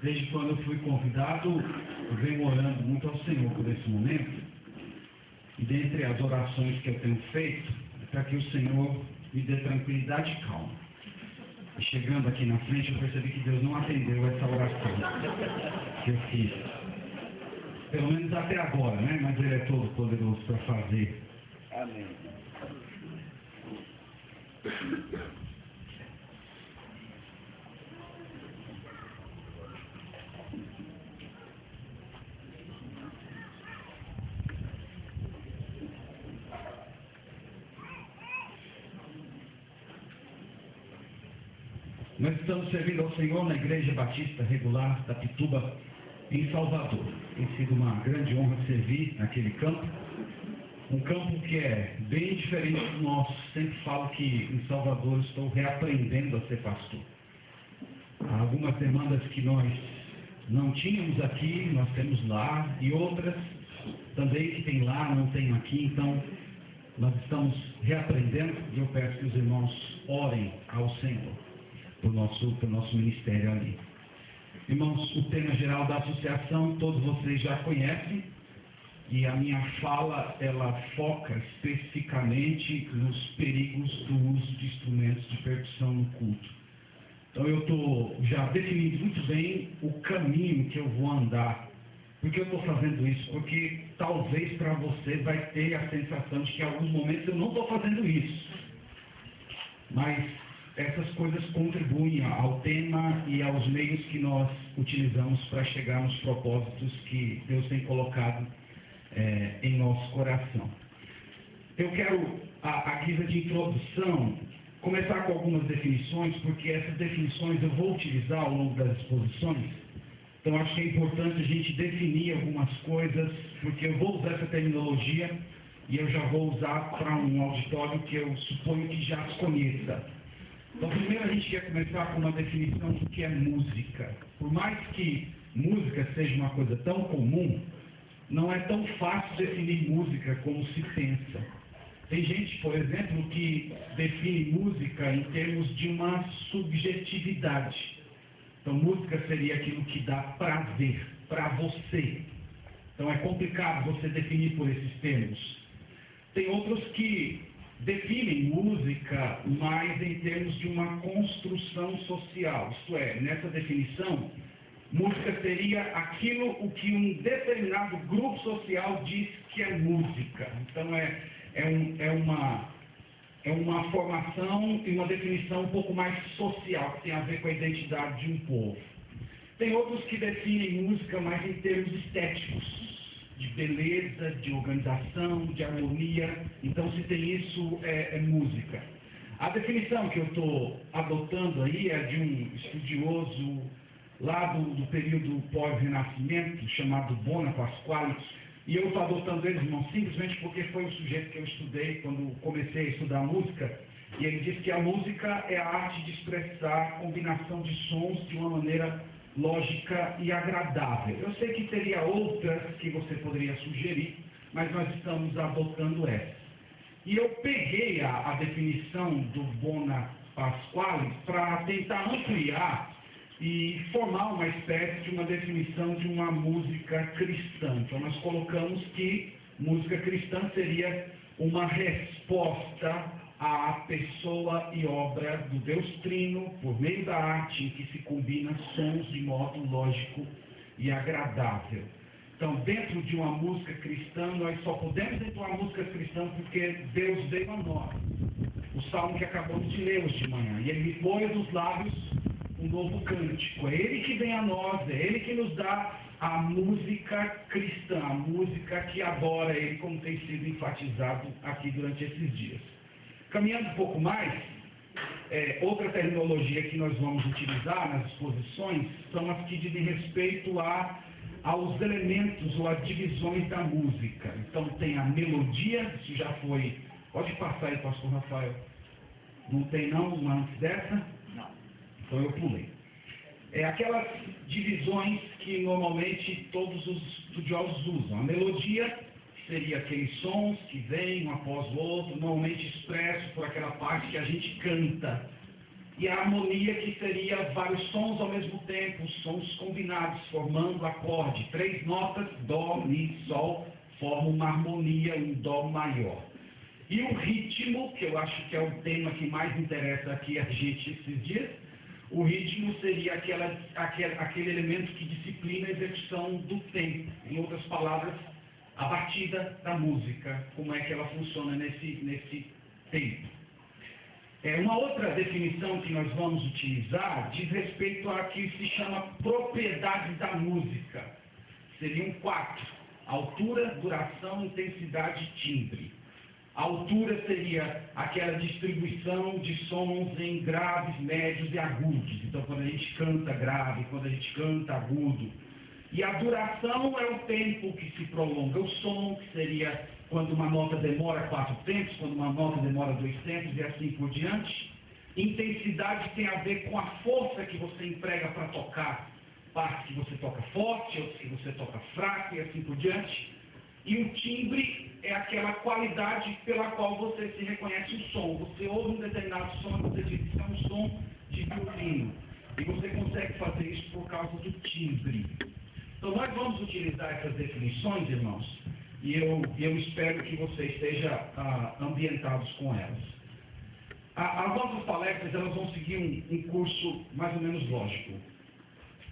desde quando eu fui convidado, eu venho orando muito ao Senhor por esse momento. E dentre as orações que eu tenho feito, é para que o Senhor me dê tranquilidade e calma. E chegando aqui na frente, eu percebi que Deus não atendeu essa oração que eu fiz. Pelo menos até agora, né? Mas Ele é todo poderoso para fazer. Amém. Nós estamos servindo ao Senhor na Igreja Batista Regular da Pituba, em Salvador. Tem sido uma grande honra servir naquele campo. Um campo que é bem diferente do nosso. Sempre falo que em Salvador estou reaprendendo a ser pastor. Há algumas demandas que nós não tínhamos aqui, nós temos lá, e outras também que tem lá, não tem aqui. Então, nós estamos reaprendendo e eu peço que os irmãos orem ao Senhor por nosso ministério ali. Irmãos, o tema geral da associação todos vocês já conhecem, e a minha fala, ela foca especificamente nos perigos do uso de instrumentos de percussão no culto. Então eu estou já definindo muito bem o caminho que eu vou andar. Por que eu estou fazendo isso? Porque talvez para você vai ter a sensação de que em alguns momentos eu não estou fazendo isso. Mas essas coisas contribuem ao tema e aos meios que nós utilizamos para chegar nos propósitos que Deus tem colocado em nosso coração. Eu quero, a guisa de introdução, começar com algumas definições, porque essas definições eu vou utilizar ao longo das exposições. Então acho que é importante a gente definir algumas coisas, porque eu vou usar essa terminologia e eu já vou usar para um auditório que eu suponho que já conheça. Então, primeiro a gente quer começar com uma definição do que é música. Por mais que música seja uma coisa tão comum, não é tão fácil definir música como se pensa. Tem gente, por exemplo, que define música em termos de uma subjetividade. Então, música seria aquilo que dá prazer para você. Então, é complicado você definir por esses termos. Tem outros que definem música mais em termos de uma construção social, isto é, nessa definição, música seria aquilo o que um determinado grupo social diz que é música. Então é uma formação e uma definição um pouco mais social, que tem a ver com a identidade de um povo. Tem outros que definem música mais em termos estéticos, de beleza, de organização, de harmonia. Então, se tem isso, é música. A definição que eu estou adotando aí é de um estudioso lá do período pós-renascimento, chamado Bona Pasquale, e eu estou adotando ele, irmão, simplesmente porque foi o sujeito que eu estudei quando comecei a estudar música, e ele diz que a música é a arte de expressar a combinação de sons de uma maneira lógica e agradável. Eu sei que teria outras que você poderia sugerir, mas nós estamos adotando essa. E eu peguei a definição do Bona Pasquale para tentar ampliar e formar uma espécie de uma definição de uma música cristã. Então nós colocamos que música cristã seria uma resposta à pessoa e obra do Deus Trino, por meio da arte em que se combina sons de modo lógico e agradável. Então, dentro de uma música cristã, nós só podemos entoar música cristã porque Deus veio a nós. O salmo que acabamos de ler hoje de manhã. E Ele me pôs nos lábios um novo cântico. É Ele que vem a nós, é Ele que nos dá a música cristã, a música que adora Ele, como tem sido enfatizado aqui durante esses dias. Caminhando um pouco mais, outra terminologia que nós vamos utilizar nas exposições são as que dizem respeito aos elementos ou às divisões da música. Então tem a melodia, isso já foi... Pode passar aí, pastor Rafael. Não tem não uma antes dessa? Não. Então eu pulei. Aquelas divisões que normalmente todos os estudiosos usam. A melodia seria aqueles sons que vêm um após o outro, normalmente expresso por aquela parte que a gente canta. E a harmonia, que seria vários sons ao mesmo tempo, sons combinados, formando acorde. 3 notas, Dó, Mi, Sol, formam uma harmonia, um Dó maior. E o ritmo, que eu acho que é o tema que mais interessa aqui a gente esses dias, o ritmo seria aquele elemento que disciplina a execução do tempo. Em outras palavras, a batida da música, como é que ela funciona nesse tempo. Uma outra definição que nós vamos utilizar diz respeito a que se chama propriedades da música. Seriam 4: altura, duração, intensidade e timbre. A altura seria aquela distribuição de sons em graves, médios e agudos. Então, quando a gente canta grave, quando a gente canta agudo. E a duração é o tempo que se prolonga. O som, que seria quando uma nota demora 4 tempos, quando uma nota demora 2 tempos e assim por diante. Intensidade tem a ver com a força que você emprega para tocar. Partes que você toca forte, outras que você toca fraco e assim por diante. E o timbre é aquela qualidade pela qual você se reconhece o som. Você ouve um determinado som e você diz que é um som de violino. E você consegue fazer isso por causa do timbre. Então, nós vamos utilizar essas definições, irmãos, e eu espero que você esteja ambientados com elas. As nossas palestras, elas vão seguir um curso mais ou menos lógico.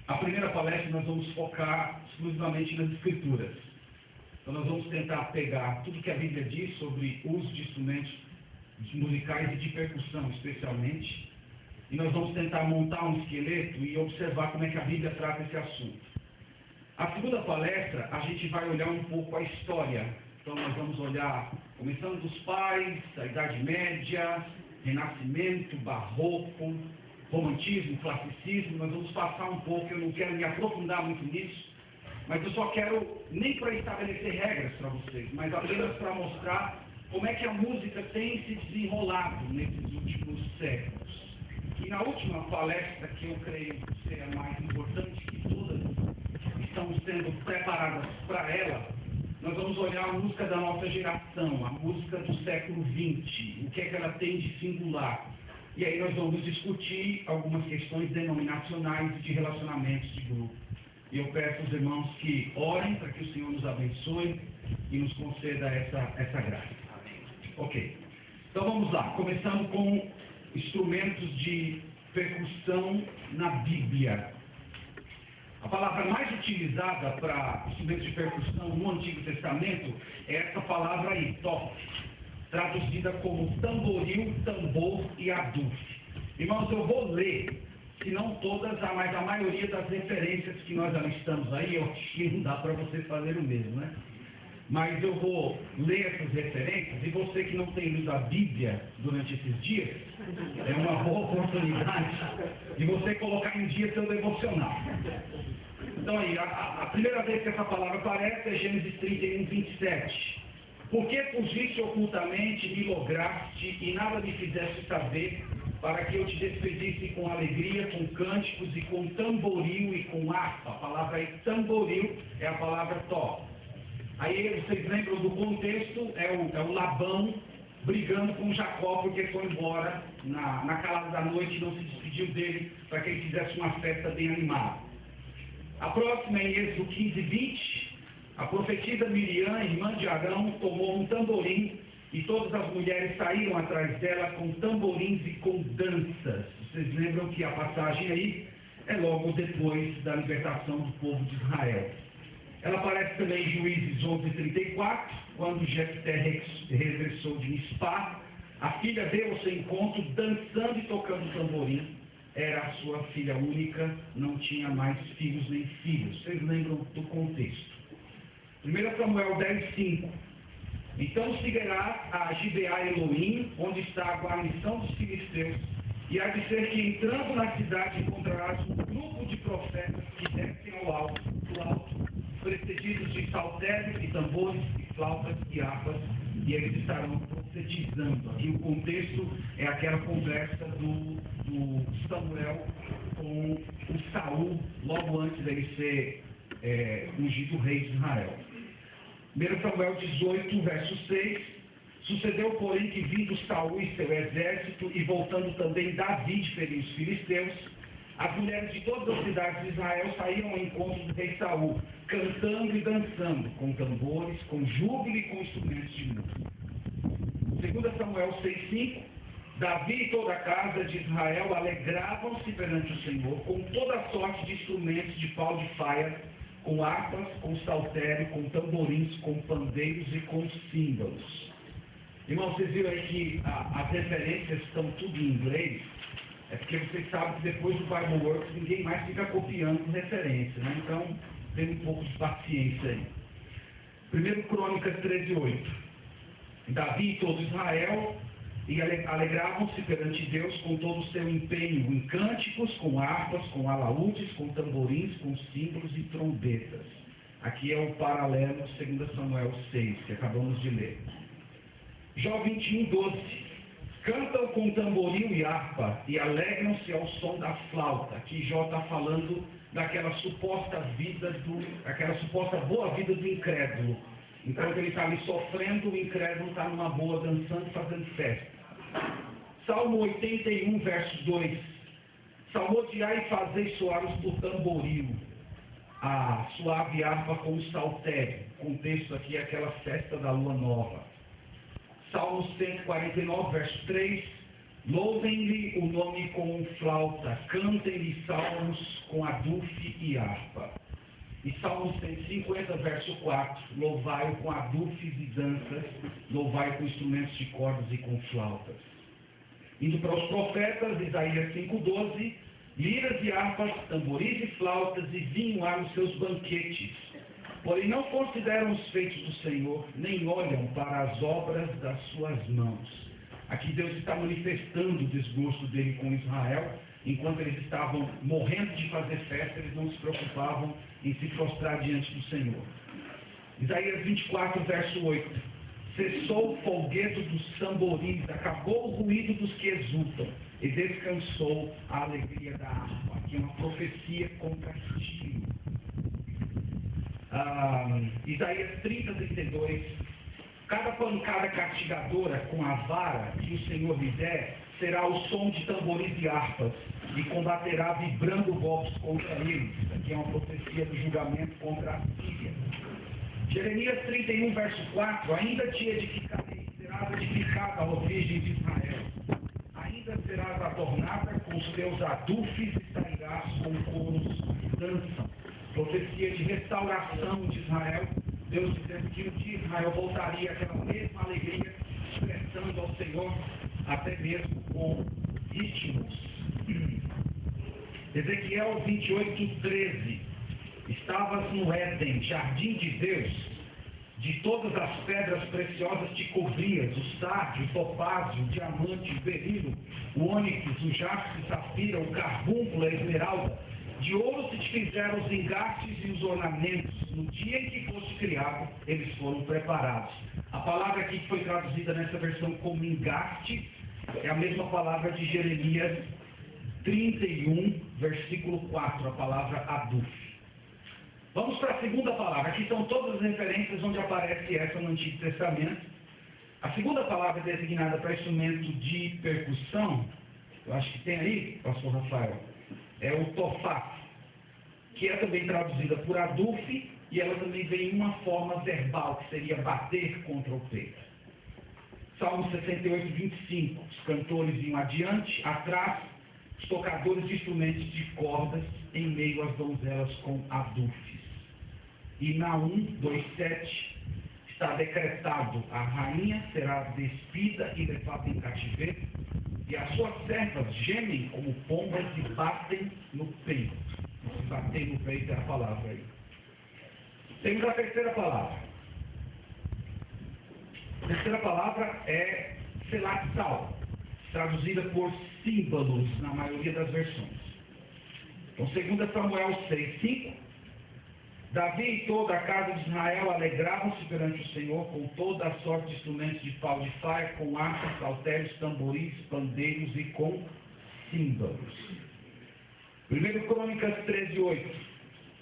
A primeira palestra nós vamos focar exclusivamente nas Escrituras. Então, nós vamos tentar pegar tudo que a Bíblia diz sobre uso de instrumentos musicais e de percussão, especialmente, e nós vamos tentar montar um esqueleto e observar como é que a Bíblia trata esse assunto. A segunda palestra, a gente vai olhar um pouco a história. Então, nós vamos olhar, começando dos pais, a Idade Média, Renascimento, Barroco, Romantismo, Classicismo. Nós vamos passar um pouco, eu não quero me aprofundar muito nisso, mas eu só quero, nem para estabelecer regras para vocês, mas apenas para mostrar como é que a música tem se desenrolado nesses últimos séculos. E na última palestra, que eu creio ser a mais importante que todas estão sendo preparadas para ela, nós vamos olhar a música da nossa geração, a música do século XX, o que é que ela tem de singular. E aí nós vamos discutir algumas questões denominacionais e de relacionamentos de grupo. E eu peço aos irmãos que orem para que o Senhor nos abençoe e nos conceda essa graça. Ok. Então vamos lá, começando com instrumentos de percussão na Bíblia. A palavra mais utilizada para instrumentos de percussão no Antigo Testamento é essa palavra aí, top, traduzida como tamboril, tambor e aduf. Irmãos, eu vou ler, se não todas, mas a maioria das referências que nós alistamos aí, eu acho que não dá para vocês fazerem o mesmo, né? Mas eu vou ler essas referências, e você que não tem lido a Bíblia durante esses dias, é uma boa oportunidade de você colocar em dia seu devocional. Então aí, a primeira vez que essa palavra aparece é Gênesis 31, 27. Porque fugiste ocultamente, me lograste e nada me fizeste saber, para que eu te despedisse com alegria, com cânticos e com tamboril e com harpa. A palavra aí, tamboril, é a palavra tó. Aí vocês lembram do contexto, é o Labão brigando com Jacó porque foi embora na calada da noite e não se despediu dele para que ele fizesse uma festa bem animada. A próxima é em Êxodo 15, 20. A profetisa Miriam, irmã de Arão, tomou um tamborim e todas as mulheres saíram atrás dela com tamborins e com danças. Vocês lembram que a passagem aí é logo depois da libertação do povo de Israel. Ela aparece também em Juízes 11:34, quando Jefté regressou de Mispá, a filha veio ao seu encontro dançando e tocando tamborim. Era a sua filha única, não tinha mais filhos nem filhos. Vocês lembram do contexto? 1 Samuel 10:5. Então seguirá a Gibeá Elohim, onde está a guarnição dos filisteus, e há de ser que entrando na cidade encontrarás um grupo de profetas que descem ao alto, precedidos de saltérios e tambores e flautas e harpas, e eles estarão profetizando. Aqui o contexto é aquela conversa do Samuel com o Saul, logo antes dele ser ungido rei de Israel. 1 Samuel 18, verso 6. Sucedeu, porém, que vindo Saul e seu exército, e voltando também Davi de ferir os filisteus, As mulheres de todas as cidades de Israel saíram ao encontro do rei Saul, cantando e dançando, com tambores, com júbilo e com instrumentos de música. 2 Samuel 6,5. Davi e toda a casa de Israel alegravam-se perante o Senhor com toda a sorte de instrumentos de pau de faia, com harpas, com saltério, com tamborins, com pandeiros e com símbolos. Irmãos, vocês viram aí que as referências estão tudo em inglês? É porque vocês sabem que depois do Bible Works ninguém mais fica copiando referência, né? Então, tem um pouco de paciência aí. 1 Crônicas 13,8. Davi e todo Israel e alegravam-se perante Deus com todo o seu empenho, em cânticos, com harpas, com alaúdes, com tamborins, com símbolos e trombetas. Aqui é o paralelo de 2 Samuel 6, que acabamos de ler. Jó 21:12. Cantam com tamboril e harpa e alegram-se ao som da flauta. Aqui Jó está falando daquela suposta boa vida do incrédulo. Enquanto ele está ali sofrendo, o incrédulo está numa boa, dançando e fazendo festa. Salmo 81, verso 2. Salmodiai e fazei soar do tamboril, a suave harpa com o saltério. O contexto aqui é aquela festa da lua nova. Salmo 149, verso 3. Louvem-lhe o nome com flauta, cantem-lhe salmos com adufe e harpa. E Salmo 150, verso 4, louvai-o com adufes e danças, louvai-o com instrumentos de cordas e com flautas. Indo para os profetas, Isaías 5:12, liras e harpas, tamboris e flautas e vinho há nos seus banquetes. Porém não consideram os feitos do Senhor, nem olham para as obras das suas mãos. Aqui Deus está manifestando o desgosto dele com Israel. Enquanto eles estavam morrendo de fazer festa, eles não se preocupavam em se prostrar diante do Senhor. Isaías 24, verso 8. Cessou o folguedo dos tamborins, acabou o ruído dos que exultam, e descansou a alegria da harpa. Aqui é uma profecia com castigo. Isaías 30, 32. Cada pancada castigadora com a vara que o Senhor lhe der, será o som de tamborins e harpas, e combaterá vibrando golpes contra eles. Aqui é uma profecia do julgamento contra a Síria. Jeremias 31, verso 4. Ainda te edificarei, serás edificada, ó virgem de Israel. Ainda serás adornada com os teus adufes e sairás com coros que dançam. Profecia de restauração de Israel. Deus dizendo que um dia Israel voltaria àquela mesma alegria, expressando ao Senhor, até mesmo com ritmos. Ezequiel 28, 13. Estavas no Éden, jardim de Deus, de todas as pedras preciosas te cobrias, o sárdio, o topázio, o diamante, o berilo, o ônix, o jaspe, o safira, o carbúnculo, a esmeralda. De ouro se te fizeram os engastes e os ornamentos. No dia em que foste criado, eles foram preparados. A palavra aqui que foi traduzida nessa versão como engaste é a mesma palavra de Jeremias 31, versículo 4, a palavra aduf. Vamos para a segunda palavra. Aqui estão todas as referências onde aparece essa no Antigo Testamento. A segunda palavra designada para instrumento de percussão, eu acho que tem aí, pastor Rafael, é o tofá, que é também traduzida por aduf, e ela também vem em uma forma verbal, que seria bater contra o peito. Salmo 68, 25. Os cantores iam adiante, atrás, os tocadores de instrumentos de cordas, em meio às donzelas com adufes. E Naum 2,7 está decretado: a rainha será despida e levada em cativeiro, e as suas servas gemem como pombas e batem no peito. Se bater no peito é a palavra aí. Temos a terceira palavra. A terceira palavra é selatsal, traduzida por símbolos na maioria das versões. Então, 2 Samuel 6:5. Davi e toda a casa de Israel alegravam-se perante o Senhor com toda a sorte de instrumentos de pau de faia, com harpas, saltérios, tamboris, pandeiros e com símbolos. 1 Crônicas 13:8.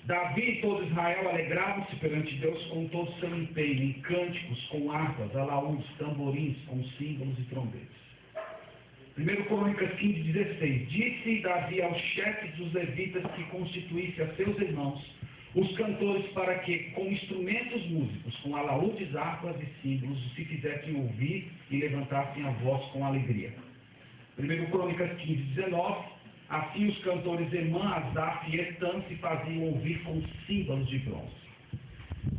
Davi e todo Israel alegravam-se perante Deus com todo o seu empenho, em cânticos, com harpas, alaúdes, tamborins, com símbolos e trombetas. 1 Crônicas 15:16. Disse Davi aos chefes dos levitas que constituísse a seus irmãos, os cantores, para que, com instrumentos músicos, com alaúdes, harpas e símbolos, se fizessem ouvir e levantassem a voz com alegria. 1 Crônicas 15:19. Assim os cantores Emã, Asaf e Etan se faziam ouvir com símbolos de bronze.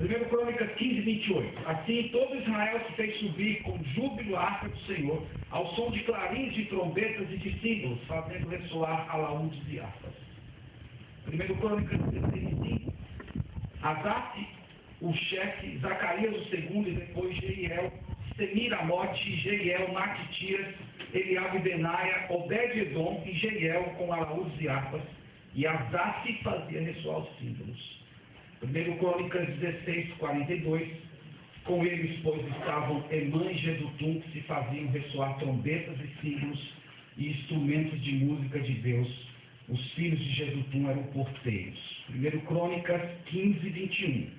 1 Crônicas 15:28. Assim todo Israel se fez subir com júbilo à arca do Senhor, ao som de clarins, de trombetas e de símbolos, fazendo ressoar alaúdes e harpas. 1 Crônicas 16:5. Asaf, o chefe, Zacarias o segundo, e depois Jeiel, Semiramote, Jeiel, Matitias, Eliabe, Benaia, Obed-Edom e Jeiel com alaúdes e harpas, e Asaf fazia ressoar os símbolos. 1 Crônicas 16:42. Com eles, pois, estavam Emã e Jedutum, que se faziam ressoar trombetas e símbolos e instrumentos de música de Deus. Os filhos de Jedutum eram porteiros. 1 Crônicas 15:21.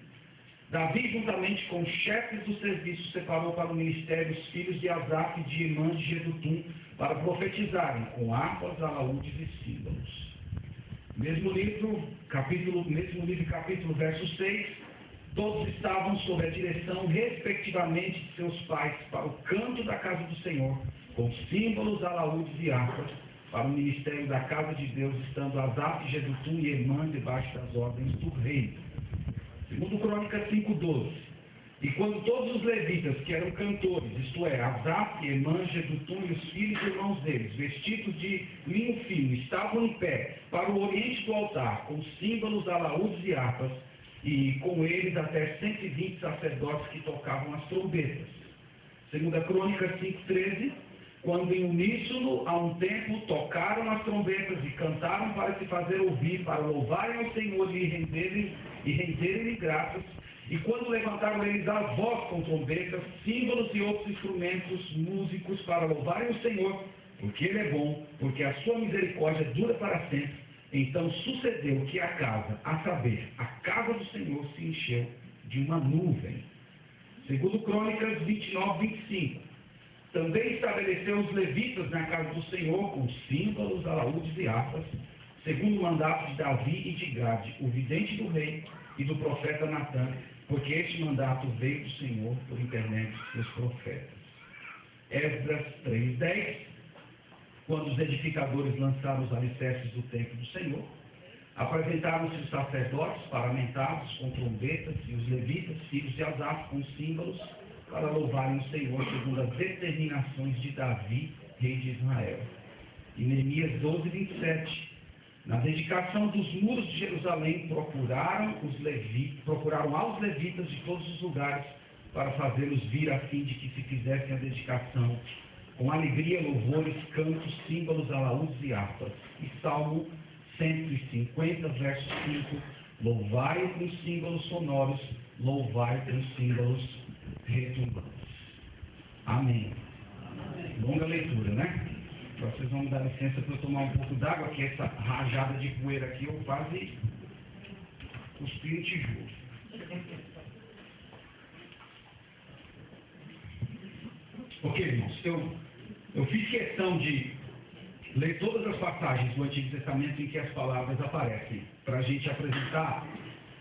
Davi, juntamente com os chefes do serviço, separou para o ministério os filhos de Asaf, de Emã e de Jedutum, para profetizarem com harpas, alaúdes e símbolos. Mesmo livro, capítulo verso 6, todos estavam sob a direção, respectivamente, de seus pais, para o canto da casa do Senhor, com símbolos, alaúdes e harpas, para o ministério da casa de Deus, estando Asaf, Jedutum e Emã debaixo das ordens do rei. 2 Crônicas 5:12. E quando todos os levitas, que eram cantores, isto é, Asaf, Emã, Jedutum e os filhos e irmãos deles, vestidos de linho fino, estavam em pé para o oriente do altar, com símbolos, alaúdes e harpas, e com eles até 120 sacerdotes que tocavam as trombetas. 2 Crônicas 5:13. Quando em uníssono, a um tempo, tocaram as trombetas e cantaram para se fazer ouvir, para louvarem ao Senhor e renderem-lhe graças, e quando levantaram eles a voz com trombetas, símbolos e outros instrumentos músicos para louvarem o Senhor, porque Ele é bom, porque a sua misericórdia dura para sempre, então sucedeu que a casa, a saber, a casa do Senhor, se encheu de uma nuvem. 2 Crônicas 29:25. Também estabeleceu os levitas na casa do Senhor com símbolos, alaúdes e harpas, segundo o mandato de Davi e de Gade, o vidente do rei e do profeta Natã, porque este mandato veio do Senhor por intermédio de seus profetas. Esdras 3:10. Quando os edificadores lançaram os alicerces do templo do Senhor, apresentaram-se os sacerdotes paramentados com trombetas e os levitas, filhos de Asaf, com símbolos, para louvarem o Senhor segundo as determinações de Davi, rei de Israel. E Neemias 12:27. Na dedicação dos muros de Jerusalém, procuraram aos levitas de todos os lugares para fazê-los vir a fim de que se fizessem a dedicação com alegria, louvores, cantos, símbolos, alaúdes e harpas. E Salmo 150, verso 5. Louvai com símbolos sonoros, louvai com símbolos retumbantes. Amém. Longa leitura, né? Agora vocês vão me dar licença para eu tomar um pouco d'água, que essa rajada de poeira aqui eu quase cuspi no tijolo. Ok, irmãos, eu fiz questão de ler todas as passagens do Antigo Testamento em que as palavras aparecem, para a gente apresentar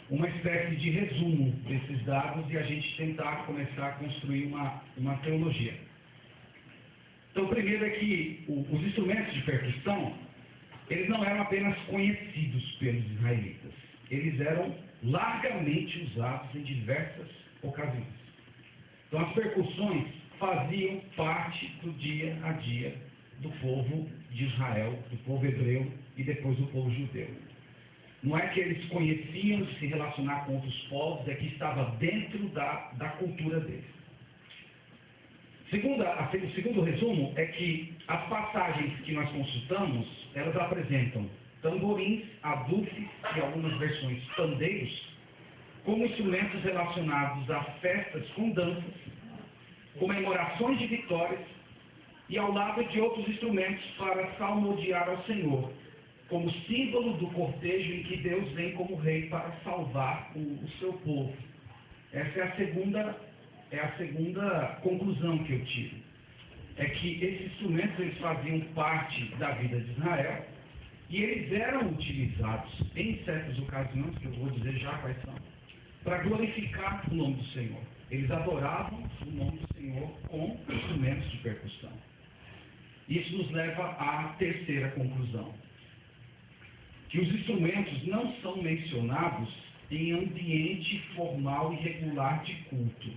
uma espécie de resumo desses dados e a gente tentar começar a construir uma teologia. Então, primeiro é que os instrumentos de percussão, eles não eram apenas conhecidos pelos israelitas, eles eram largamente usados em diversas ocasiões. Então, as percussões faziam parte do dia a dia do povo de Israel, do povo hebreu e depois do povo judeu. Não é que eles conheciam se relacionar com outros povos, é que estava dentro da cultura deles. O segundo resumo é que as passagens que nós consultamos, elas apresentam tamborins, adufes e algumas versões pandeiros como instrumentos relacionados a festas com danças, comemorações de vitórias e ao lado de outros instrumentos para salmodiar ao Senhor, como símbolo do cortejo em que Deus vem como rei para salvar o seu povo. Essa é a segunda conclusão que eu tiro. é que esses instrumentos eles faziam parte da vida de Israel e eles eram utilizados em certas ocasiões, que eu vou dizer já quais são, para glorificar o nome do Senhor. Eles adoravam o nome do Senhor com instrumentos de percussão. Isso nos leva à terceira conclusão, que os instrumentos não são mencionados em ambiente formal e regular de culto,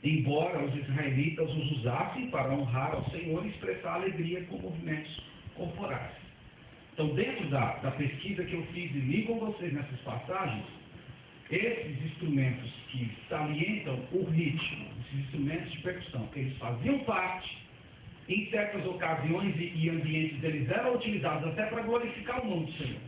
embora os israelitas os usassem para honrar ao Senhor e expressar alegria com movimentos corporais. Então, dentro da pesquisa que eu fiz e li com vocês nessas passagens, esses instrumentos que salientam o ritmo, esses instrumentos de percussão, eles faziam parte, em certas ocasiões e ambientes, eles eram utilizados até para glorificar o nome do Senhor.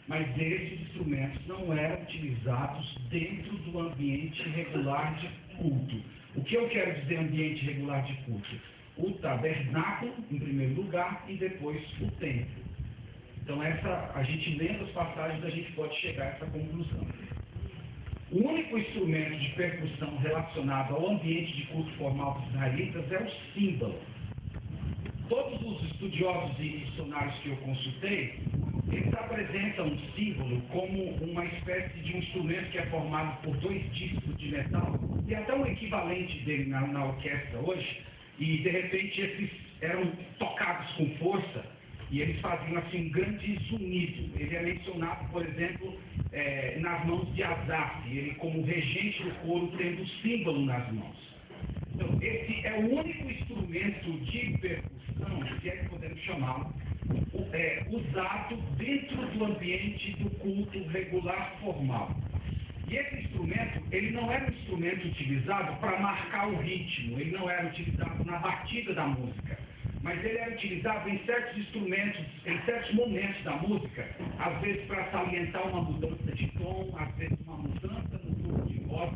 Mas esses instrumentos não eram utilizados dentro do ambiente regular de culto. O que eu quero dizer ambiente regular de culto? O tabernáculo, em primeiro lugar, e depois o templo. Então, a gente lendo as passagens, a gente pode chegar a essa conclusão. O único instrumento de percussão relacionado ao ambiente de culto formal dos israelitas é o símbolo. Todos os estudiosos e missionários que eu consultei, eles apresentam um símbolo como uma espécie de um instrumento que é formado por 2 discos de metal. Tem até um equivalente dele na orquestra hoje, e de repente esses eram tocados com força, e eles faziam assim um grande zunido. Ele é mencionado, por exemplo, nas mãos de Asaf, ele como regente do coro tendo o símbolo nas mãos. Então, esse é o único instrumento de percussão, se é que podemos chamá-lo, usado dentro do ambiente do culto regular formal. E esse instrumento, ele não era um instrumento utilizado para marcar o ritmo, ele não era utilizado na batida da música, mas ele era utilizado em certos instrumentos, em certos momentos da música, às vezes para salientar uma mudança de tom, às vezes uma mudança no fluxo de voz.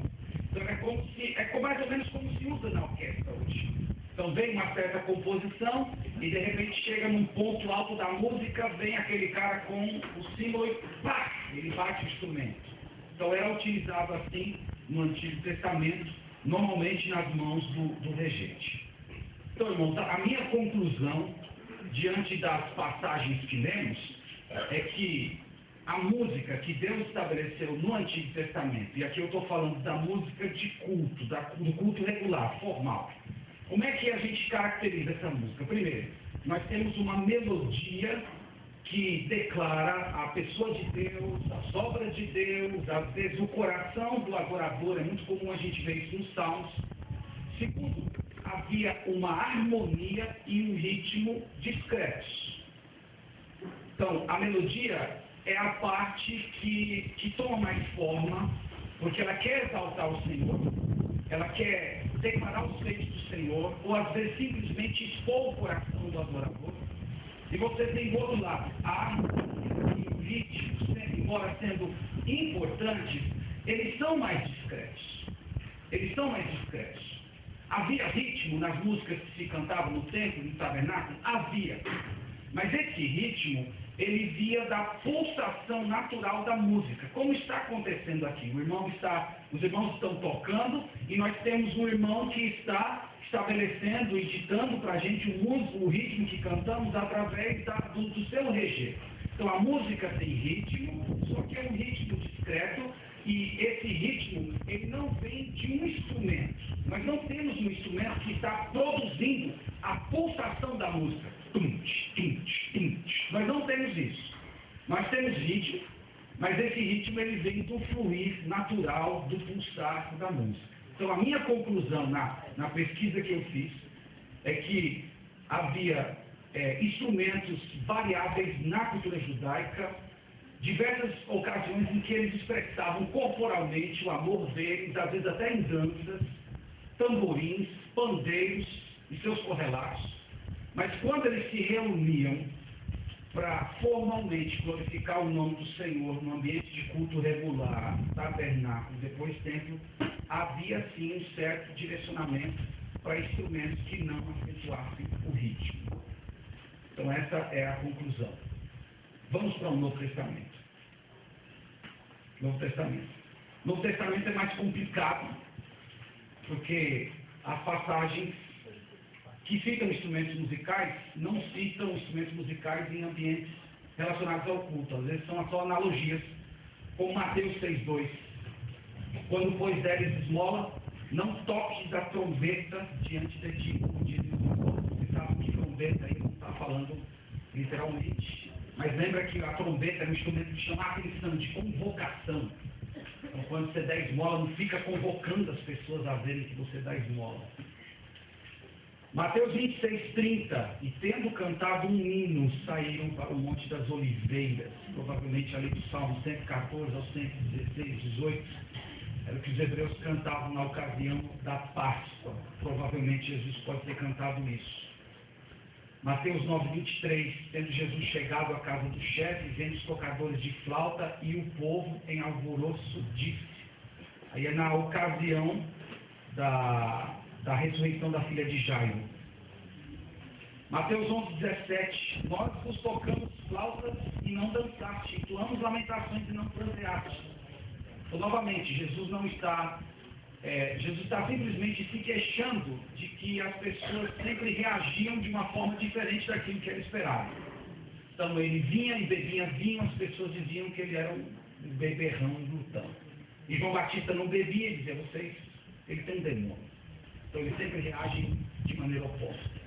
Então mais ou menos como se usa na orquestra hoje. Então vem uma certa composição e de repente chega num ponto alto da música, vem aquele cara com o símbolo e pá, ele bate o instrumento. Então era utilizado assim no Antigo Testamento, normalmente nas mãos do regente. Então, irmãos, a minha conclusão diante das passagens que lemos é que a música que Deus estabeleceu no Antigo Testamento, e aqui eu estou falando da música de culto, do culto regular, formal. Como é que a gente caracteriza essa música? Primeiro, nós temos uma melodia que declara a pessoa de Deus, as obras de Deus, às vezes o coração do adorador, é muito comum a gente ver isso nos Salmos. Segundo, havia uma harmonia e um ritmo discretos. Então, a melodia é a parte que toma mais forma, porque ela quer exaltar o Senhor, ela quer declarar os feitos do Senhor, ou às vezes simplesmente expor o coração do adorador. E você tem do outro lado a harmonia e o ritmo, embora sendo importantes, eles são mais discretos. Eles são mais discretos. Havia ritmo nas músicas que se cantavam no templo, no tabernáculo? Havia. Mas esse ritmo, ele via da pulsação natural da música. Como está acontecendo aqui? Os irmãos estão tocando e nós temos um irmão que está estabelecendo e ditando para a gente o ritmo que cantamos através do seu reger. Então a música tem ritmo, só que é um ritmo discreto, e esse ritmo, ele não vem de um instrumento. Nós não temos um instrumento que está produzindo a pulsação da música. Nós não temos isso. Nós temos ritmo, mas esse ritmo ele vem do fluir natural, do pulsar da música. Então a minha conclusão na pesquisa que eu fiz é que havia instrumentos variáveis na cultura judaica, diversas ocasiões em que eles expressavam corporalmente o amor deles, às vezes até em danças, tamborins, pandeiros e seus correlatos. Mas quando eles se reuniam para formalmente glorificar o nome do Senhor no ambiente de culto regular, tabernáculo, depois templo, havia sim um certo direcionamento para instrumentos que não acentuassem o ritmo. Então essa é a conclusão. Vamos para o Novo Testamento. Novo Testamento é mais complicado, porque as passagens que citam instrumentos musicais, não citam instrumentos musicais em ambientes relacionados ao culto. Às vezes são só analogias, como Mateus 6,2. Quando, pois, deres esmola, não toques a trombeta diante de ti, como dizem os irmãos. Você sabe que trombeta aí não está falando literalmente, mas lembra que a trombeta é um instrumento de chamar a atenção, de convocação. Então, quando você dá esmola, não fica convocando as pessoas a verem que você dá esmola. Mateus 26:30. E tendo cantado um hino, saíram para o Monte das Oliveiras. Provavelmente ali do Salmo 114 ao 116, 18. Era o que os hebreus cantavam na ocasião da Páscoa. Provavelmente Jesus pode ter cantado isso. Mateus 9:23. Tendo Jesus chegado à casa do chefe, vendo os tocadores de flauta e o povo em alvoroço, disse. Aí é na ocasião da ressurreição da filha de Jairo. Mateus 11:17. Nós vos tocamos flautas e não dançaste, entoamos lamentações e não pranteaste. Então, novamente, Jesus está simplesmente se queixando de que as pessoas sempre reagiam de uma forma diferente daquilo que ele esperava. Então, ele vinha e bebia vinho, as pessoas diziam que ele era um beberrão, um glutão. E João Batista não bebia e dizia, ele tem um demônio. Então, ele sempre reage de maneira oposta.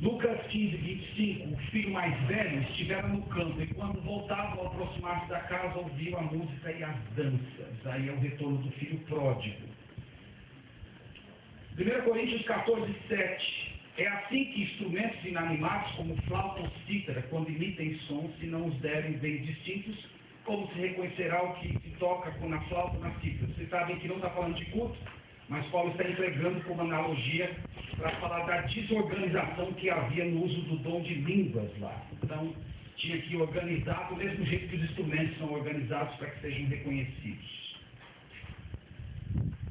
Lucas 15:25. O filho mais velho estivera no campo, e quando voltava ao aproximar-se da casa, ouviu a música e as danças. Aí é o retorno do filho pródigo. 1 Coríntios 14:7. É assim que instrumentos inanimados, como flauta ou cítara, quando imitem sons, se não os derem bem distintos, como se reconhecerá o que se toca com na flauta ou na cítara? Vocês sabem que não está falando de culto, mas Paulo está empregando como analogia para falar da desorganização que havia no uso do dom de línguas lá. Então, tinha que organizar do mesmo jeito que os instrumentos são organizados para que sejam reconhecidos.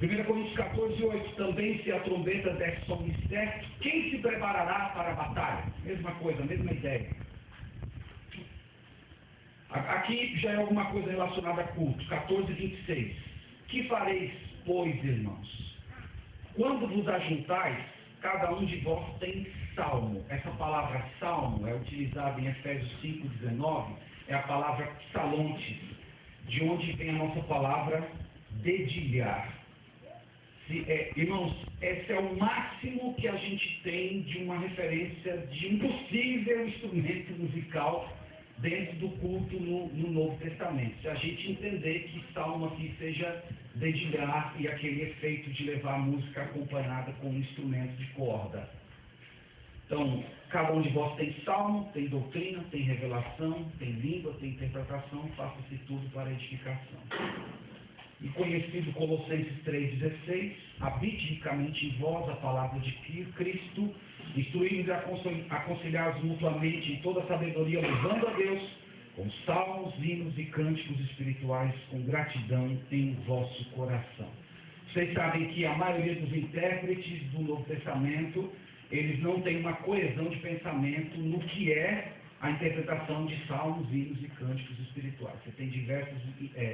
1 Coríntios 14:8. Também se a trombeta der som certo, quem se preparará para a batalha? Mesma coisa, mesma ideia. Aqui já é alguma coisa relacionada a culto. 14:26. Que fareis, pois, irmãos? Quando vos ajuntais, cada um de vós tem salmo. Essa palavra salmo é utilizada em Efésios 5:19, é a palavra psalontes, de onde vem a nossa palavra dedilhar. Irmãos, esse é o máximo que a gente tem de uma referência de um possível instrumento musical dentro do culto no Novo Testamento. Se a gente entender que salmo aqui seja dedilhar e aquele efeito de levar a música acompanhada com um instrumento de corda. Então, cada um de vós tem salmo, tem doutrina, tem revelação, tem língua, tem interpretação, faça-se tudo para edificação. E conhecido Colossenses 3:16, habite ricamente em vós a palavra de Cristo, instruindo e aconselhados mutuamente em toda a sabedoria, louvando a Deus com salmos, hinos e cânticos espirituais, com gratidão em vosso coração. Vocês sabem que a maioria dos intérpretes do Novo Testamento, eles não têm uma coesão de pensamento no que é a interpretação de salmos, hinos e cânticos espirituais. Você tem diversas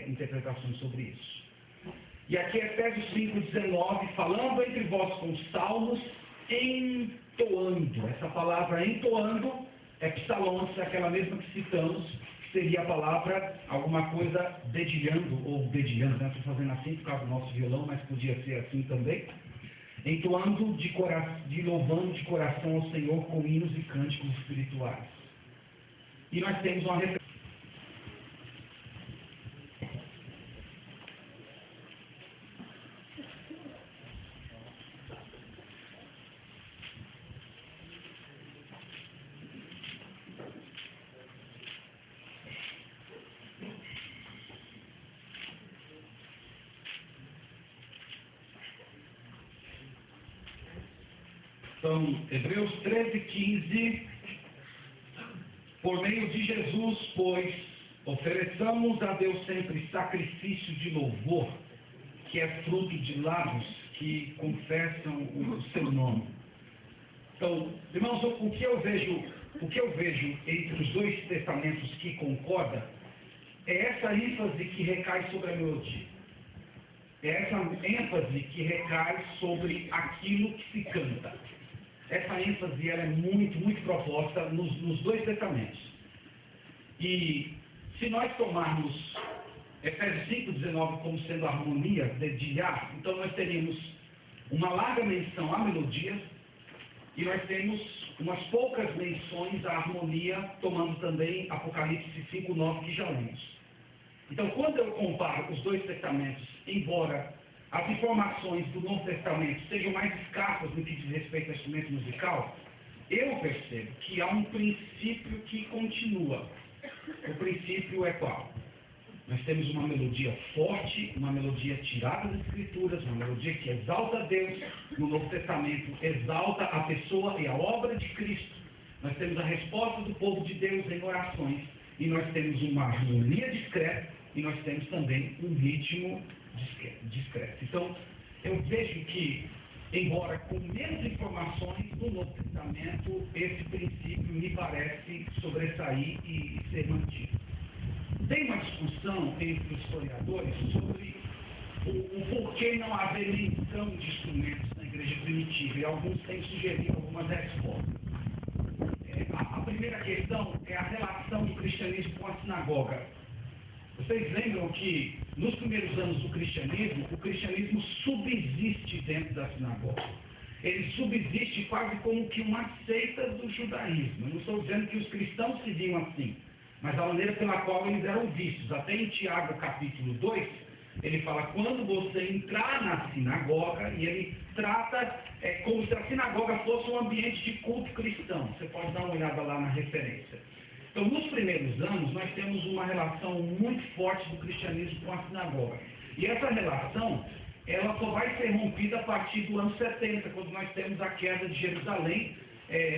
interpretações sobre isso. E aqui Efésios 5:19, falando entre vós com salmos, entoando. Essa palavra entoando é psalons, aquela mesma que citamos, que seria a palavra alguma coisa dedilhando, ou dedilhando, né? Estou fazendo assim por causa do nosso violão, mas podia ser assim também. Entoando de louvando de coração ao Senhor com hinos e cânticos espirituais. E nós temos uma referência. Então, Hebreus 13:15. Por meio de Jesus, pois, ofereçamos a Deus sempre sacrifício de louvor, que é fruto de lábios que confessam o seu nome. Então, irmãos, o que eu vejo entre os dois testamentos que concorda é essa ênfase que recai sobre a melodia. é essa ênfase que recai sobre aquilo que se canta. Essa ênfase ela é muito proposta nos dois testamentos. E se nós tomarmos Efésios 5,19 como sendo a harmonia, dedilhar, então nós teríamos uma larga menção à melodia e nós temos umas poucas menções à harmonia, tomando também Apocalipse 5,9 que já lemos. Então, quando eu comparo os dois testamentos, embora as informações do Novo Testamento sejam mais escassas no que diz respeito ao instrumento musical, eu percebo que há um princípio que continua. O princípio é qual? Nós temos uma melodia forte, uma melodia tirada das Escrituras, uma melodia que exalta a Deus. No Novo Testamento, exalta a pessoa e a obra de Cristo. Nós temos a resposta do povo de Deus em orações. E nós temos uma harmonia discreta e nós temos também um ritmo discreto. Então, eu vejo que, embora com menos informações no Novo Testamento, esse princípio me parece sobressair e ser mantido. Tem uma discussão entre os historiadores sobre o porquê não haver menção de instrumentos na igreja primitiva, e alguns têm sugerido algumas respostas. A primeira questão é a relação do cristianismo com a sinagoga. Vocês lembram que nos primeiros anos do cristianismo, o cristianismo subsiste dentro da sinagoga. Ele subsiste quase como que uma seita do judaísmo. Eu não estou dizendo que os cristãos se viam assim, mas a maneira pela qual eles eram vistos. Até em Tiago capítulo 2, ele fala, quando você entrar na sinagoga, e ele trata como se a sinagoga fosse um ambiente de culto cristão. Você pode dar uma olhada lá na referência. Então, nos primeiros anos, nós temos uma relação muito forte do cristianismo com a sinagoga. E essa relação, ela só vai ser rompida a partir do ano 70, quando nós temos a queda de Jerusalém.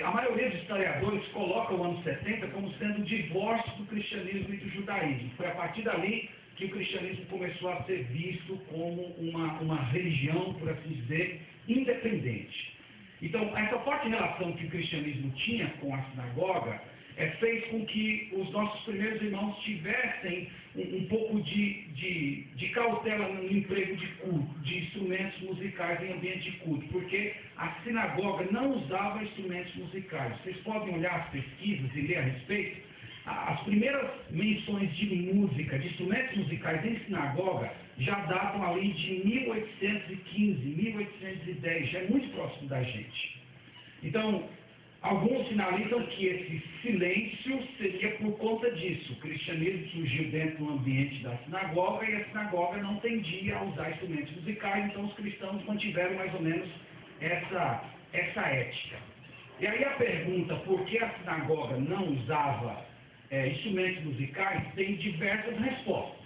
A maioria dos historiadores coloca o ano 70 como sendo o divórcio do cristianismo e do judaísmo. Foi a partir dali que o cristianismo começou a ser visto como uma religião, por assim dizer, independente. Então, essa forte relação que o cristianismo tinha com a sinagoga fez com que os nossos primeiros irmãos tivessem um pouco de cautela no emprego de culto, de instrumentos musicais em ambiente de culto, porque a sinagoga não usava instrumentos musicais. Vocês podem olhar as pesquisas e ler a respeito. As primeiras menções de música, de instrumentos musicais em sinagoga, já datam ali de 1815, 1810, já é muito próximo da gente. Então, alguns sinalizam que esse silêncio seria por conta disso. O cristianismo surgiu dentro do ambiente da sinagoga e a sinagoga não tendia a usar instrumentos musicais, então os cristãos mantiveram mais ou menos essa ética. E aí a pergunta, por que a sinagoga não usava instrumentos musicais, tem diversas respostas.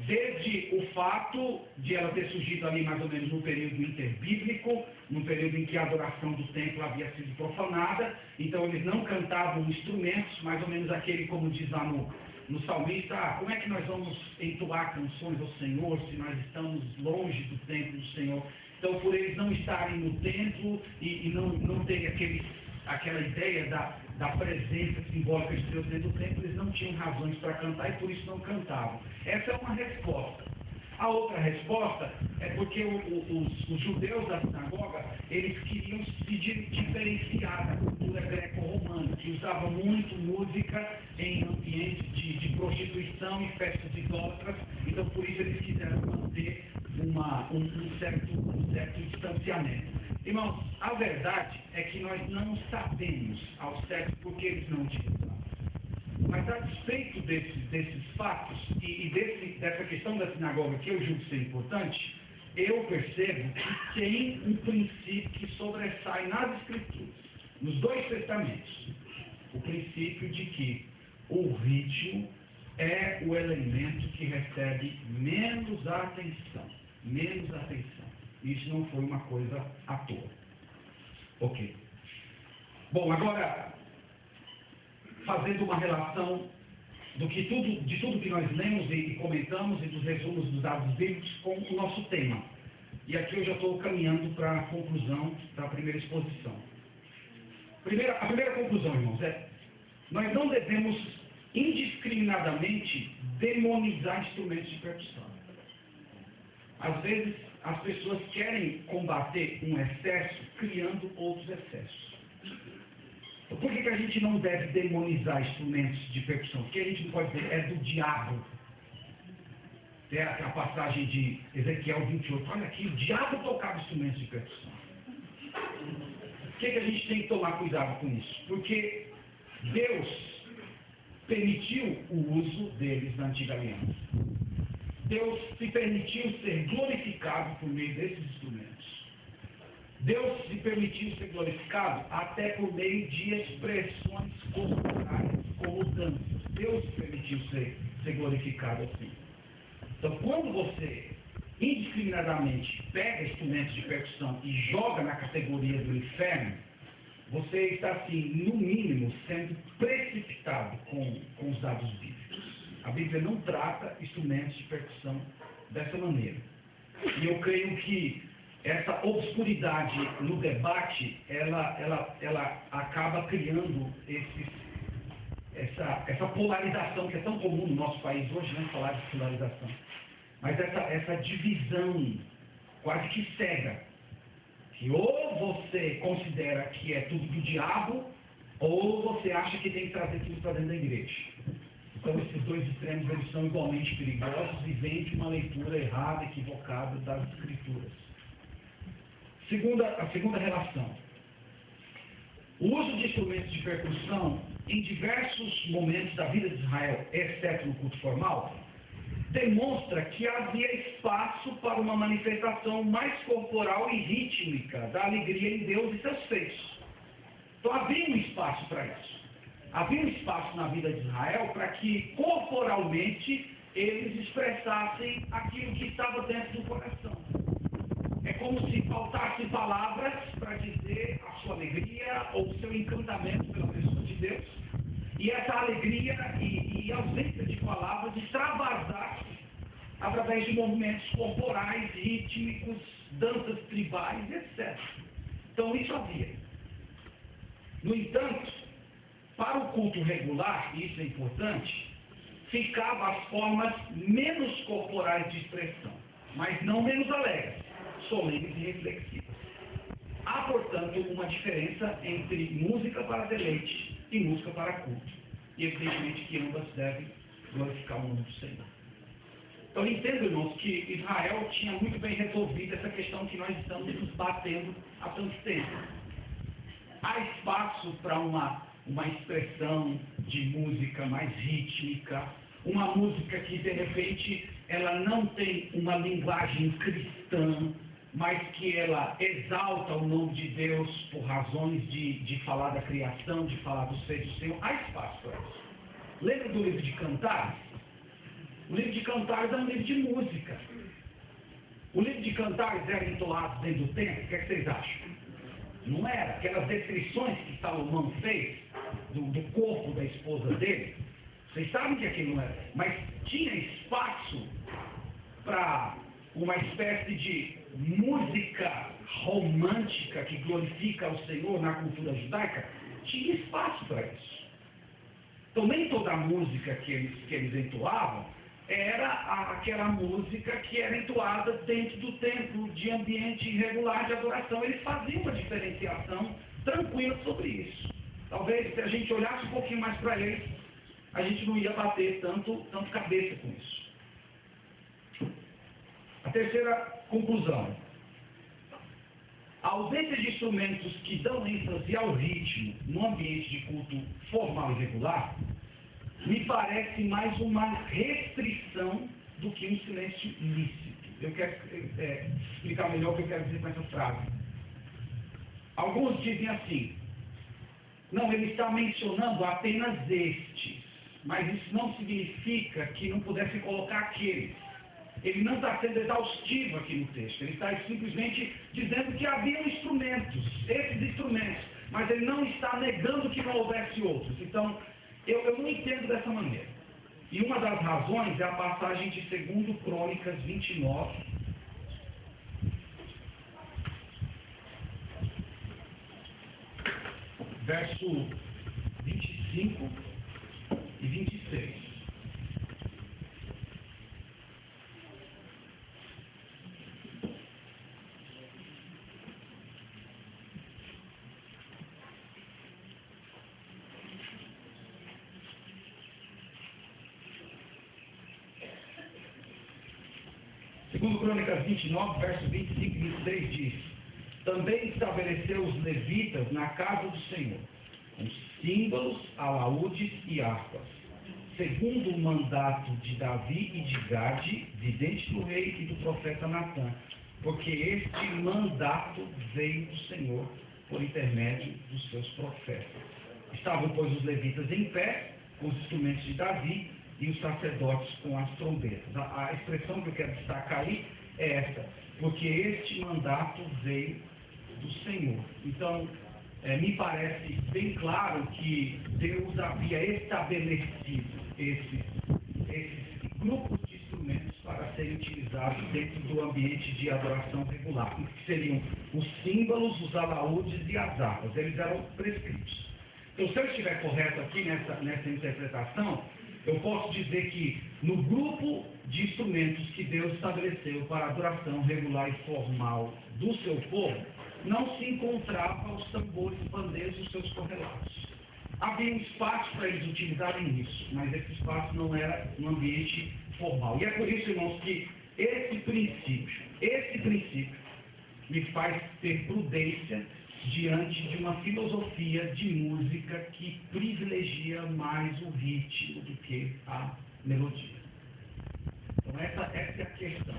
Desde o fato de ela ter surgido ali mais ou menos no período interbíblico, no período em que a adoração do templo havia sido profanada, então eles não cantavam instrumentos, mais ou menos aquele, como diz lá no salmista, como é que nós vamos entoar canções ao Senhor se nós estamos longe do templo do Senhor? Então, por eles não estarem no templo e não terem aquela ideia da presença simbólica de Deus dentro do templo, eles não tinham razões para cantar e por isso não cantavam. Essa é uma resposta. A outra resposta é porque os judeus da sinagoga, eles queriam se diferenciar da cultura greco-romana, que usava muito música em ambientes de prostituição e festas idólatras, então por isso eles quiseram manter um certo distanciamento. Irmãos, a verdade é que nós não sabemos ao certo por que eles não utilizavam. Mas a despeito desses fatos e dessa questão da sinagoga que eu julgo ser importante, eu percebo que tem um princípio que sobressai nas Escrituras, nos dois testamentos. O princípio de que o ritmo é o elemento que recebe menos atenção. Menos atenção. Isso não foi uma coisa à toa. Ok. Bom, agora, fazendo uma relação de tudo que nós lemos e comentamos e dos resumos dos dados bíblicos com o nosso tema. E aqui eu já estou caminhando para a conclusão da primeira exposição. A primeira conclusão, irmãos, nós não devemos indiscriminadamente demonizar instrumentos de percussão. Às vezes, as pessoas querem combater um excesso criando outros excessos. Então, por que a gente não deve demonizar instrumentos de percussão? Porque a gente não pode dizer, é do diabo. Tem a passagem de Ezequiel 28. Olha aqui, o diabo tocava instrumentos de percussão. Por que a gente tem que tomar cuidado com isso? Porque Deus permitiu o uso deles na antiga aliança. Deus se permitiu ser glorificado por meio desses instrumentos. Deus se permitiu ser glorificado até por meio de expressões corporais, como danças. Deus se permitiu ser glorificado assim. Então, quando você indiscriminadamente pega instrumentos de percussão e joga na categoria do inferno, você está, assim, no mínimo, sendo precipitado com os dados bíblicos. A Bíblia não trata instrumentos de percussão dessa maneira. E eu creio que essa obscuridade no debate, ela acaba criando essa polarização que é tão comum no nosso país hoje, né, falar de polarização. Mas essa divisão quase que cega, que ou você considera que é tudo do diabo, ou você acha que tem que trazer tudo para dentro da igreja. Então, esses dois extremos, eles são igualmente perigosos e vêm de uma leitura errada, equivocada das Escrituras. A segunda relação. O uso de instrumentos de percussão, em diversos momentos da vida de Israel, exceto no culto formal, demonstra que havia espaço para uma manifestação mais corporal e rítmica da alegria em Deus e seus feitos. Então havia um espaço para isso. Havia um espaço na vida de Israel para que corporalmente eles expressassem aquilo que estava dentro do coração. É como se faltassem palavras para dizer a sua alegria ou o seu encantamento pela pessoa de Deus. E essa alegria e ausência de palavras extravasasse através de movimentos corporais, rítmicos, danças tribais, etc. Então isso havia. No entanto, para o culto regular, e isso é importante, ficavam as formas menos corporais de expressão, mas não menos alegres, solenes e reflexivas. Há, portanto, uma diferença entre música para deleite e música para culto. E, evidentemente, que ambas devem glorificar o nome do Senhor. Então, entendo, irmãos, que Israel tinha muito bem resolvido essa questão que nós estamos nos batendo há tanto tempo. Há espaço para uma expressão de música mais rítmica, uma música que, de repente, ela não tem uma linguagem cristã, mas que ela exalta o nome de Deus por razões de falar da criação, de falar dos feitos do Senhor. Há espaço para isso. Lembra do livro de Cantares? O livro de Cantares é um livro de música. O livro de Cantares era entoado dentro do templo? O que vocês acham? Não era. Aquelas descrições que Salomão fez do corpo da esposa dele, vocês sabem que aquilo não era. Mas tinha espaço para uma espécie de música romântica que glorifica o Senhor na cultura judaica? Tinha espaço para isso. Então, nem toda a música que eles entoavam era aquela música que era entoada dentro do templo, de ambiente regular de adoração. Eles faziam uma diferenciação tranquila sobre isso. Talvez, se a gente olhasse um pouquinho mais para eles, a gente não ia bater tanto cabeça com isso. A terceira conclusão. A ausência de instrumentos que dão ênfase ao ritmo no ambiente de culto formal e regular me parece mais uma restrição do que um silêncio lícito. Eu quero explicar melhor o que eu quero dizer com essa frase. Alguns dizem assim: não, ele está mencionando apenas estes, mas isso não significa que não pudesse colocar aqueles. Ele não está sendo exaustivo aqui no texto. Ele está simplesmente dizendo que havia instrumentos, esses instrumentos, mas ele não está negando que não houvesse outros. Então, eu não entendo dessa maneira. E uma das razões é a passagem de 2 Crônicas 29, verso 25 e 26. Segundo Crônicas 29, verso 25 e 26 diz: também estabeleceu os levitas na casa do Senhor, com símbolos, alaúdes e harpas, segundo o mandato de Davi e de Gade, vidente do rei e do profeta Natã, porque este mandato veio do Senhor por intermédio dos seus profetas. Estavam, pois, os levitas em pé, com os instrumentos de Davi, e os sacerdotes com as trombetas. A expressão que eu quero destacar aí é essa: porque este mandato veio do Senhor. Então, me parece bem claro que Deus havia estabelecido esses grupos de instrumentos para serem utilizados dentro do ambiente de adoração regular, que seriam os símbolos, os alaúdes e as harpas. Eles eram prescritos. Então, se eu estiver correto aqui nessa interpretação, eu posso dizer que no grupo de instrumentos que Deus estabeleceu para a adoração regular e formal do seu povo, não se encontravam os tambores, pandeiros e os seus correlatos. Havia um espaço para eles utilizarem isso, mas esse espaço não era um ambiente formal. E é por isso, irmãos, que esse princípio me faz ter prudência diante de uma filosofia de música que privilegia mais o ritmo do que a melodia. Então essa é a questão.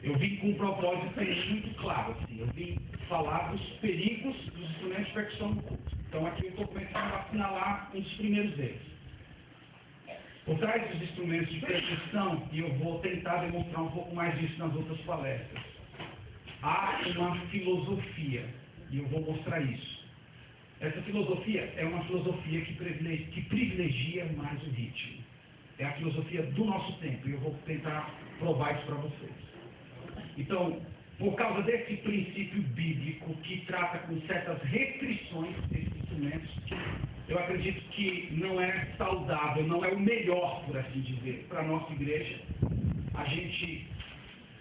Eu vim com um propósito muito claro, assim. Eu vim falar dos perigos dos instrumentos de percussão no culto. Então aqui eu estou começando a assinalar um dos primeiros deles. Por trás dos instrumentos de percussão, e eu vou tentar demonstrar um pouco mais disso nas outras palestras, há uma filosofia, e eu vou mostrar isso. Essa filosofia é uma filosofia que privilegia mais o ritmo. É a filosofia do nosso tempo, e eu vou tentar provar isso para vocês. Então, por causa desse princípio bíblico que trata com certas restrições desses instrumentos, eu acredito que não é saudável, não é o melhor, por assim dizer, para a nossa igreja, a gente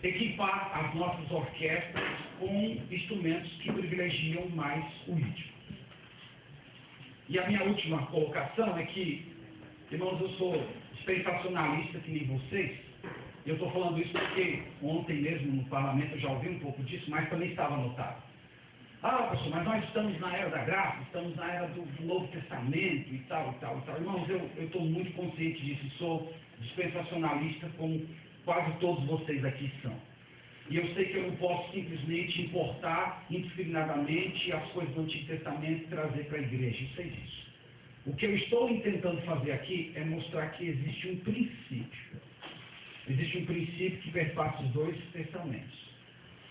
equipar as nossas orquestras com instrumentos que privilegiam mais o ritmo. E a minha última colocação é que, irmãos, eu sou dispensacionalista que nem vocês. Eu estou falando isso porque ontem mesmo no parlamento eu já ouvi um pouco disso, mas também estava anotado. Pastor, mas nós estamos na era da graça, estamos na era do Novo Testamento e tal, e tal, e tal. Irmãos, eu estou muito consciente disso, sou dispensacionalista como quase todos vocês aqui são. E eu sei que eu não posso simplesmente importar indiscriminadamente as coisas do Antigo Testamento e trazer para a igreja. Eu sei disso. O que eu estou tentando fazer aqui é mostrar que existe um princípio. Existe um princípio que perpassa os dois testamentos.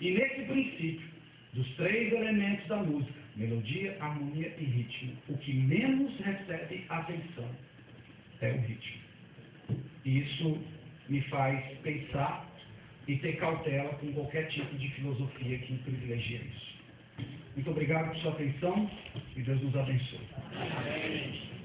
E nesse princípio, dos três elementos da música, melodia, harmonia e ritmo, o que menos recebe atenção é o ritmo. E isso me faz pensar e ter cautela com qualquer tipo de filosofia que privilegia isso. Muito obrigado por sua atenção e Deus nos abençoe. Amém.